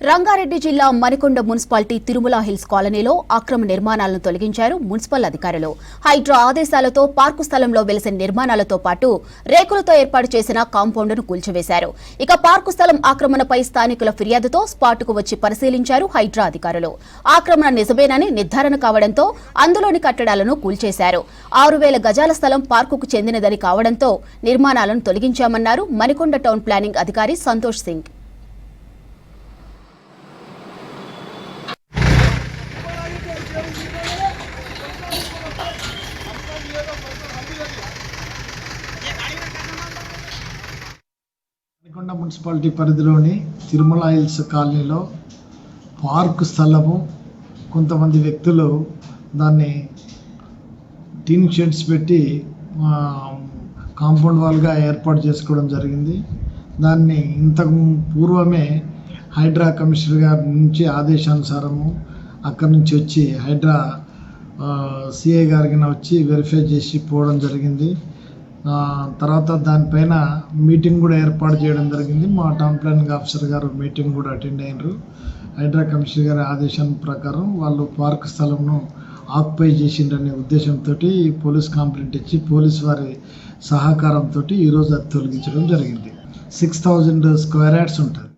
రంగారెడ్డి జిల్లా Manikonda municipality Tirumala hills కాలనీలో అక్రమ నిర్మాణాలను తొలగించారు మున్సిపల్ అధికారులు. హైడ్రా ఆదేశాలతో పార్కు స్థలంలో వెలిసిన నిర్మాణాలతో పాటు రేకులతో ఏర్పాటు చేసిన కాంపౌండ్ను కూల్చివేశారు. ఇక పార్కు స్థలం ఆక్రమణపై స్థానికుల ఫిర్యాదుతో స్పాట్కు వచ్చి పరిశీలించారు హైడ్రా అధికారులు. ఆక్రమణ నిజమేనని నిర్ధారణ కావడంతో అందులోని కట్టడాలను కూల్చేశారు. 6,000 గజాల స్థలం పార్కుకు చెందినదని కావడంతో నిర్మాణాలను తొలగించామన్నారు మణికొండ టౌన్ ప్లానింగ్ అధికారి సంతోష్ సింగ్. మణికొండ మున్సిపాలిటీ పరిధిలోని తిరుమల హిల్స్ కాలనీలో పార్కు స్థలము కొంతమంది వ్యక్తులు దాన్ని టీన్ షెడ్స్ పెట్టి కాంపౌండ్ వాల్గా ఏర్పాటు చేసుకోవడం జరిగింది. దాన్ని ఇంతకు పూర్వమే హైడ్రా కమిషనర్ గారి నుంచి ఆదేశానుసారము అక్కడి నుంచి వచ్చి హైడ్రా సిఐ గారికి వచ్చి వెరిఫై చేసి పోవడం జరిగింది. తర్వాత దానిపైన మీటింగ్ కూడా ఏర్పాటు చేయడం జరిగింది. మా టౌన్ ప్లానింగ్ ఆఫీసర్ గారు మీటింగ్ కూడా అటెండ్ అయినారు. హైడ్రా కమిషనర్ గారి ఆదేశం ప్రకారం వాళ్ళు పార్క్ స్థలంను ఆక్యుపై చేసిండనే ఉద్దేశంతో పోలీస్ కంప్లైంట్ ఇచ్చి పోలీస్ వారి సహకారంతో ఈరోజు అది తొలగించడం జరిగింది. 6,000 స్క్వేర్ యార్డ్స్ ఉంటుంది.